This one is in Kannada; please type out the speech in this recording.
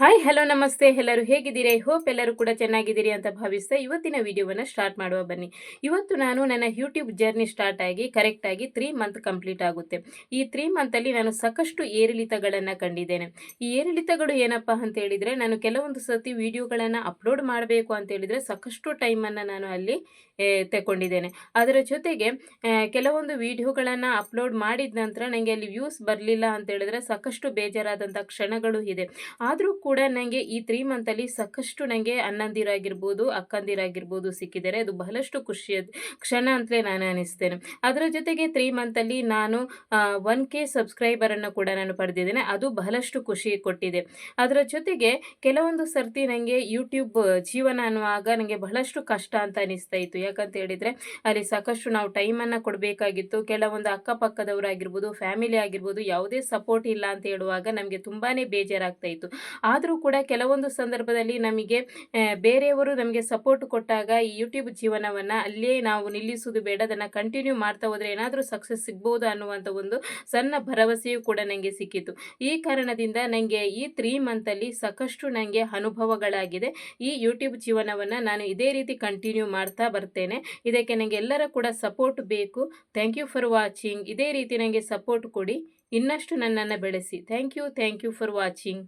ಹಾಯ್ ಹಲೋ ನಮಸ್ತೆ ಎಲ್ಲರೂ ಹೇಗಿದ್ದೀರಿ? ಐ ಹೋಪ್ ಎಲ್ಲರೂ ಕೂಡ ಚೆನ್ನಾಗಿದ್ದೀರಿ ಅಂತ ಭಾವಿಸ್ತಾ ಇವತ್ತಿನ ವಿಡಿಯೋವನ್ನು ಸ್ಟಾರ್ಟ್ ಮಾಡುವ ಬನ್ನಿ. ಇವತ್ತು ನಾನು ನನ್ನ ಯೂಟ್ಯೂಬ್ ಜರ್ನಿ ಸ್ಟಾರ್ಟ್ ಆಗಿ ಕರೆಕ್ಟಾಗಿ 3 ಮಂತ್ ಕಂಪ್ಲೀಟ್ ಆಗುತ್ತೆ. ಈ 3 ಮಂತಲ್ಲಿ ನಾನು ಸಾಕಷ್ಟು ಏರಿಳಿತಗಳನ್ನು ಕಂಡಿದ್ದೇನೆ. ಈ ಏರಿಳಿತಗಳು ಏನಪ್ಪ ಅಂತ ಹೇಳಿದರೆ, ನಾನು ಕೆಲವೊಂದು ಸರ್ತಿ ವಿಡಿಯೋಗಳನ್ನು ಅಪ್ಲೋಡ್ ಮಾಡಬೇಕು ಅಂತ ಹೇಳಿದರೆ ಸಾಕಷ್ಟು ಟೈಮನ್ನು ನಾನು ಅಲ್ಲಿ ತಗೊಂಡಿದ್ದೇನೆ. ಅದರ ಜೊತೆಗೆ ಕೆಲವೊಂದು ವಿಡಿಯೋಗಳನ್ನು ಅಪ್ಲೋಡ್ ಮಾಡಿದ ನಂತರ ನನಗೆ ಅಲ್ಲಿ ವ್ಯೂಸ್ ಬರಲಿಲ್ಲ ಅಂತ ಹೇಳಿದ್ರೆ ಸಾಕಷ್ಟು ಬೇಜಾರಾದಂಥ ಕ್ಷಣಗಳು ಇದೆ. ಆದರೂ ಕೂಡ ನನಗೆ ಈ 3 ಮಂತಲ್ಲಿ ಸಾಕಷ್ಟು ನನಗೆ ಅಣ್ಣಂದಿರಾಗಿರ್ಬೋದು, ಅಕ್ಕಂದಿರಾಗಿರ್ಬೋದು ಸಿಕ್ಕಿದ್ದಾರೆ. ಅದು ಬಹಳಷ್ಟು ಖುಷಿಯ ಕ್ಷಣ ಅಂತಲೇ ನಾನು ಅನಿಸ್ತೇನೆ. ಅದರ ಜೊತೆಗೆ 3 ಮಂತಲ್ಲಿ ನಾನು 1K ಸಬ್ಸ್ಕ್ರೈಬರನ್ನು ಕೂಡ ನಾನು ಪಡೆದಿದ್ದೇನೆ. ಅದು ಬಹಳಷ್ಟು ಖುಷಿ ಕೊಟ್ಟಿದೆ. ಅದರ ಜೊತೆಗೆ ಕೆಲವೊಂದು ಸರ್ತಿ ನನಗೆ ಯೂಟ್ಯೂಬ್ ಜೀವನ ಅನ್ನುವಾಗ ನನಗೆ ಬಹಳಷ್ಟು ಕಷ್ಟ ಅಂತ ಅನಿಸ್ತಾ ಇತ್ತು. ಯಾಕಂತ ಹೇಳಿದರೆ ಅಲ್ಲಿ ಸಾಕಷ್ಟು ನಾವು ಟೈಮನ್ನು ಕೊಡಬೇಕಾಗಿತ್ತು. ಕೆಲವೊಂದು ಅಕ್ಕಪಕ್ಕದವರಾಗಿರ್ಬೋದು, ಫ್ಯಾಮಿಲಿ ಆಗಿರ್ಬೋದು, ಯಾವುದೇ ಸಪೋರ್ಟ್ ಇಲ್ಲ ಅಂತ ಹೇಳುವಾಗ ನಮಗೆ ತುಂಬಾ ಬೇಜಾರಾಗ್ತಾ ಇತ್ತು. ಆದರೂ ಕೂಡ ಕೆಲವೊಂದು ಸಂದರ್ಭದಲ್ಲಿ ನಮಗೆ ಬೇರೆಯವರು ನಮಗೆ ಸಪೋರ್ಟ್ ಕೊಟ್ಟಾಗ ಈ ಯೂಟ್ಯೂಬ್ ಜೀವನವನ್ನು ಅಲ್ಲೇ ನಾವು ನಿಲ್ಲಿಸುವುದು ಬೇಡ, ಅದನ್ನು ಕಂಟಿನ್ಯೂ ಮಾಡ್ತಾ ಹೋದರೆ ಏನಾದರೂ ಸಕ್ಸಸ್ ಸಿಗ್ಬೋದು ಅನ್ನುವಂಥ ಒಂದು ಸಣ್ಣ ಭರವಸೆಯೂ ಕೂಡ ನನಗೆ ಸಿಕ್ಕಿತು. ಈ ಕಾರಣದಿಂದ ನನಗೆ ಈ 3 ಮಂತಲ್ಲಿ ಸಾಕಷ್ಟು ನನಗೆ ಅನುಭವಗಳಾಗಿದೆ. ಈ ಯೂಟ್ಯೂಬ್ ಜೀವನವನ್ನು ನಾನು ಇದೇ ರೀತಿ ಕಂಟಿನ್ಯೂ ಮಾಡ್ತಾ ಬರ್ತೇನೆ. ಇದಕ್ಕೆ ನನಗೆ ಎಲ್ಲರ ಕೂಡ ಸಪೋರ್ಟ್ ಬೇಕು. Thank you for watching. ಇದೇ ರೀತಿ ನನಗೆ ಸಪೋರ್ಟ್ ಕೊಡಿ, ಇನ್ನಷ್ಟು ನನ್ನನ್ನು ಬೆಳೆಸಿ. Thank you for watching.